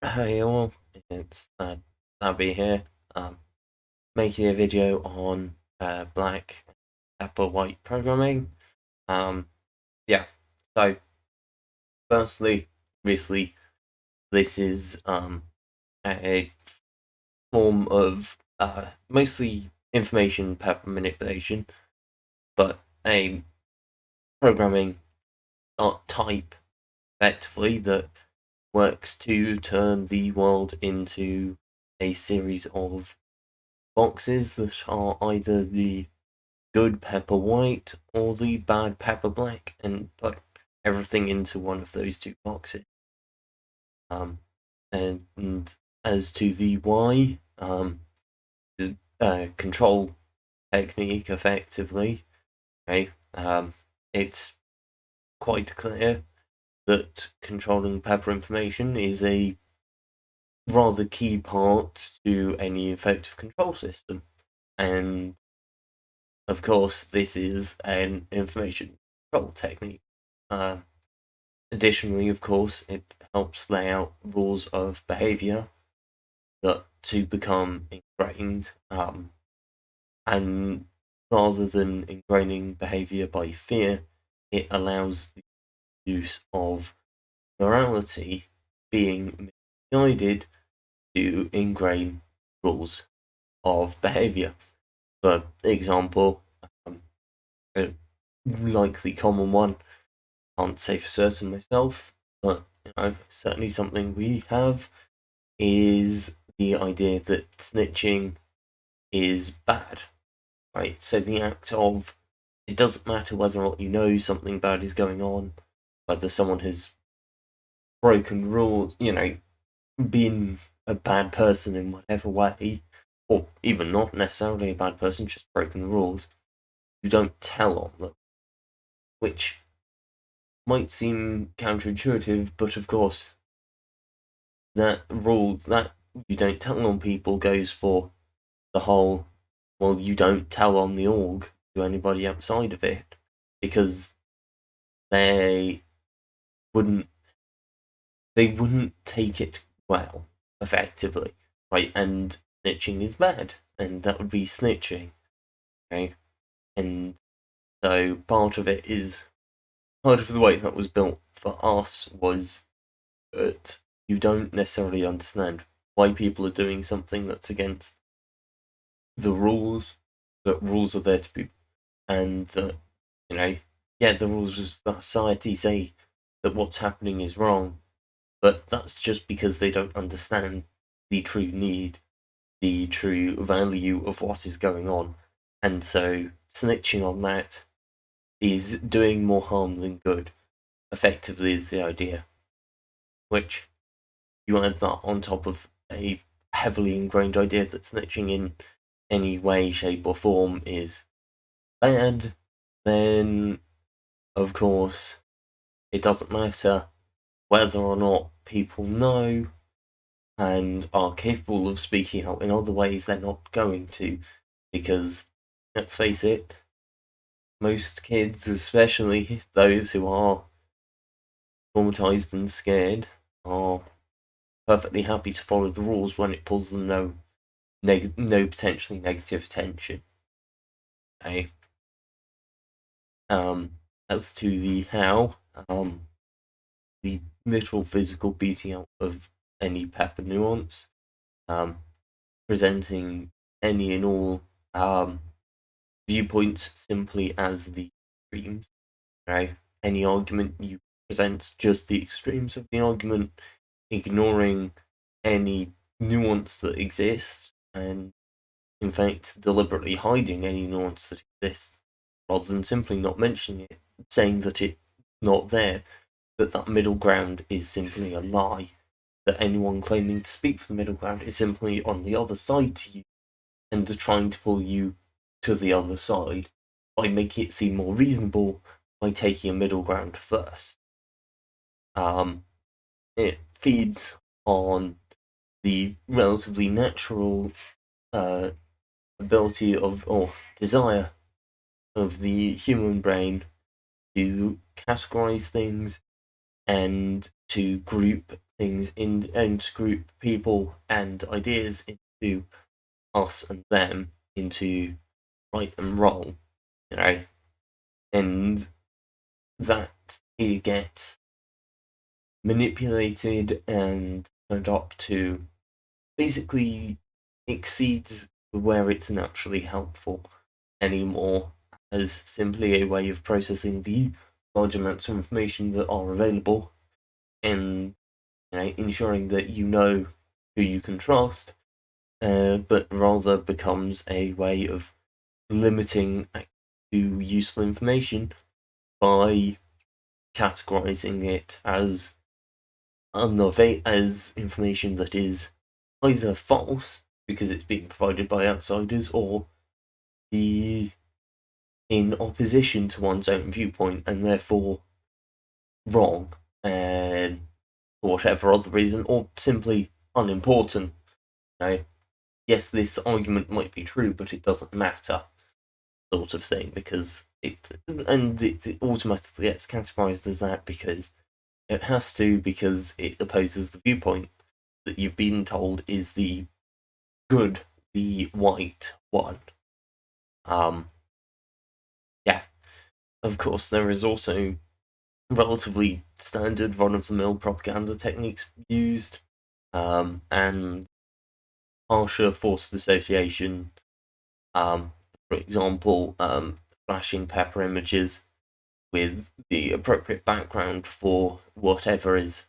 Hey all, it's Stabby here, making a video on black apple white programming. Um, yeah, so firstly, obviously, this is a form of mostly information pattern manipulation, but a programming type effectively that works to turn the world into a series of boxes that are either the good pepper white or the bad pepper black, and put everything into one of those two boxes. Um, and as to the why, the control technique effectively, okay, it's quite clear that controlling pepper information is a rather key part to any effective control system. And of course, this is an information control technique. Uh, Additionally, of course, it helps lay out rules of behavior that to become ingrained. And rather than ingraining behavior by fear, it allows the use of morality being guided to ingrain rules of behavior. For example, a likely common one, can't say for certain myself, but certainly something we have is the idea that snitching is bad, right? So the act of, it doesn't matter whether or not you know something bad is going on, whether someone has broken rules, been a bad person in whatever way, or even not necessarily a bad person, just breaking the rules, you don't tell on them, which might seem counterintuitive, but of course, that rule that you don't tell on people goes for the whole, well, you don't tell on the org to anybody outside of it, because they wouldn't they wouldn't take it well, effectively, right? And snitching is bad, and that would be snitching, okay? And so part of the way that was built for us was that you don't necessarily understand why people are doing something that's against the rules, that rules are there to be, and that, you know, yeah, the rules of society say that what's happening is wrong, but that's just because they don't understand the true need, the true value of what is going on. And so snitching on that is doing more harm than good, effectively, is the idea. Which, you add that on top of a heavily ingrained idea that snitching in any way, shape, or form is bad, then of course it doesn't matter whether or not people know and are capable of speaking out in other ways, they're not going to, because let's face it, most kids, especially those who are traumatized and scared, are perfectly happy to follow the rules when it pulls them no potentially negative attention. Okay. As to the how, the literal physical beating out of any pepper nuance, um, presenting any and all viewpoints simply as the extremes. Right? Any argument you present just the extremes of the argument, ignoring any nuance that exists, and in fact deliberately hiding any nuance that exists, rather than simply not mentioning it, saying that it's not there, that middle ground is simply a lie, that anyone claiming to speak for the middle ground is simply on the other side to you, and trying to pull you to the other side by making it seem more reasonable by taking a middle ground first. It feeds on the relatively natural uh, ability of, or desire of the human brain to categorize things and to group things in and group people and ideas into us and them, into right and wrong, and that it gets manipulated and turned up to basically exceeds where it's naturally helpful anymore, as simply a way of processing the large amounts of information that are available and ensuring that you know who you can trust, but rather becomes a way of limiting to useful information by categorizing it as as information that is either false because it's being provided by outsiders, or the in opposition to one's own viewpoint and therefore wrong, and for whatever other reason, or simply unimportant. Yes, this argument might be true, but it doesn't matter, sort of thing, because it automatically gets categorized as that because it has to, because it opposes the viewpoint that you've been told is the good, the white one. Yeah. Of course, there is also relatively standard run-of-the-mill propaganda techniques used, and harsher forced association. For example, flashing pepper images with the appropriate background for whatever is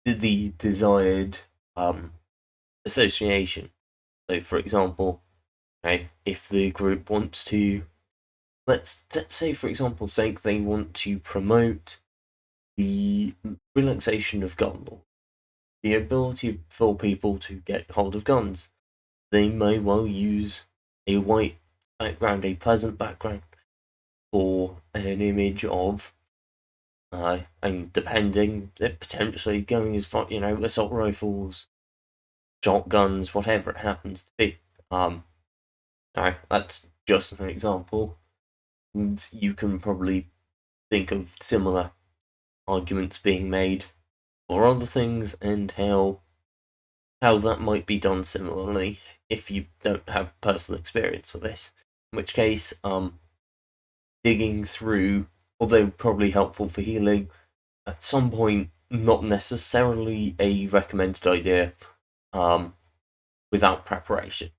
the desired association. So, for example, if the group wants to, let's say, for example's sake, they want to promote the relaxation of gun law, the ability for people to get hold of guns, they may well use a white background, a pleasant background, for an image of, and depending, potentially going as far, assault rifles, shotguns, whatever it happens to be. That's just an example, and you can probably think of similar arguments being made for other things, and how that might be done similarly if you don't have personal experience with this. In which case, digging through, although probably helpful for healing, at some point not necessarily a recommended idea, without preparation.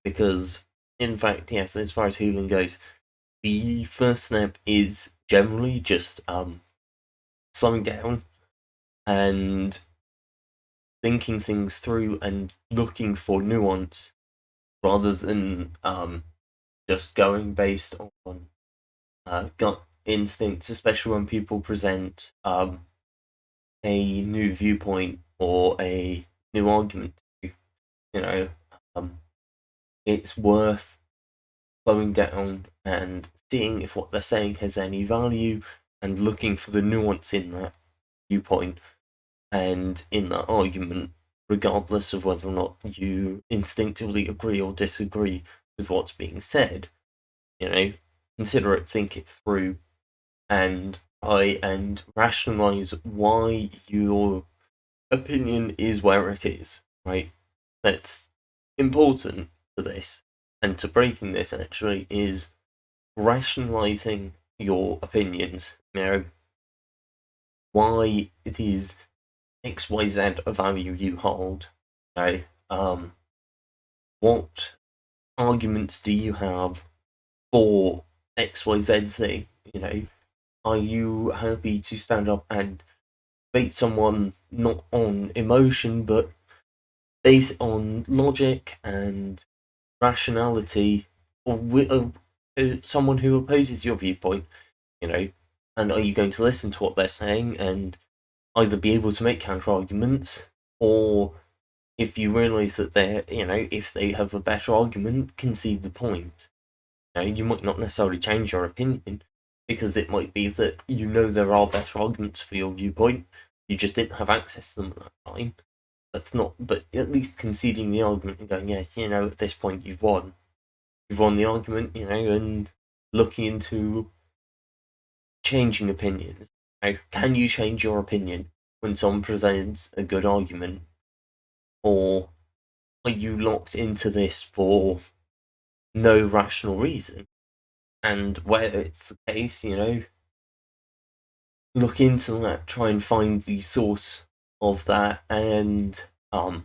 Because, in fact, yes, as far as healing goes, the first step is generally just slowing down and thinking things through and looking for nuance, rather than just going based on gut instincts, especially when people present a new viewpoint or a new argument. It's worth slowing down and seeing if what they're saying has any value, and looking for the nuance in that viewpoint and in that argument, regardless of whether or not you instinctively agree or disagree with what's being said. Consider it, think it through, and rationalize why your opinion is where it is, right? That's important to this, and to breaking this actually, is rationalizing your opinions. Why it is XYZ a value you hold. What arguments do you have for XYZ thing? Are you happy to stand up and debate someone not on emotion, but based on logic and rationality, or with someone who opposes your viewpoint? And are you going to listen to what they're saying and either be able to make counter arguments, or if you realise that if they have a better argument, concede the point? You might not necessarily change your opinion, because it might be that there are better arguments for your viewpoint, you just didn't have access to them at that time. That's not, but at least conceding the argument and going, yes, at this point you've won. You've won the argument, and looking into changing opinions. can you change your opinion when someone presents a good argument, or are you locked into this for no rational reason? And where it's the case, look into that, try and find the source of that, and try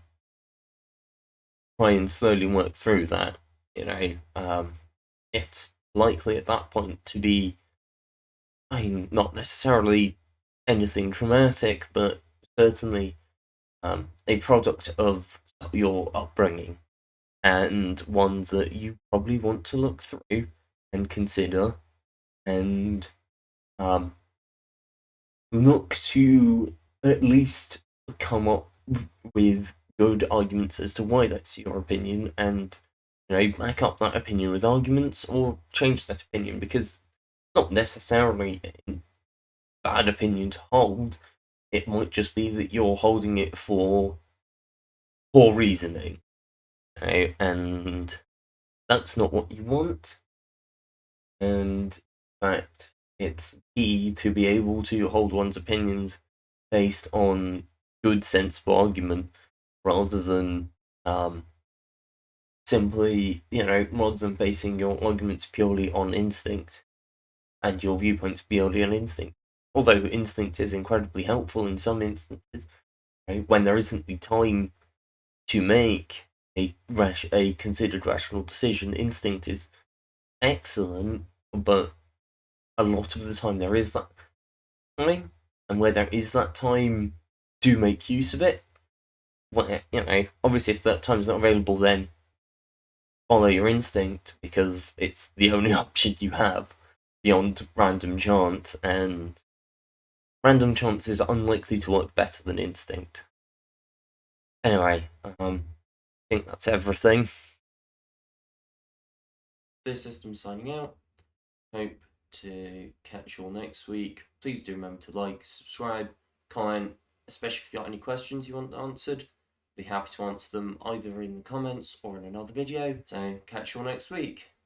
and slowly work through that. It's likely at that point to be, not necessarily anything traumatic, but certainly a product of your upbringing, and one that you probably want to look through and consider, and look to at least come up with good arguments as to why that's your opinion, and back up that opinion with arguments, or change that opinion, because not necessarily a bad opinion to hold. It might just be that you're holding it for poor reasoning, and that's not what you want. And in fact, it's key to be able to hold one's opinions based on good, sensible argument, rather than simply, rather than basing your arguments purely on instinct and your viewpoints purely on instinct. Although instinct is incredibly helpful in some instances, when there isn't the time to make a considered rational decision, instinct is excellent, but a lot of the time there is that time, and where there is that time, do make use of it. Well, obviously if that time's not available, then follow your instinct, because it's the only option you have beyond random chance, and random chance is unlikely to work better than instinct. Anyway, I think that's everything. This system signing out. Hope to catch you all next week. Please do remember to like, subscribe, comment, especially if you've got any questions you want answered. Be happy to answer them either in the comments or in another video. So catch you all next week.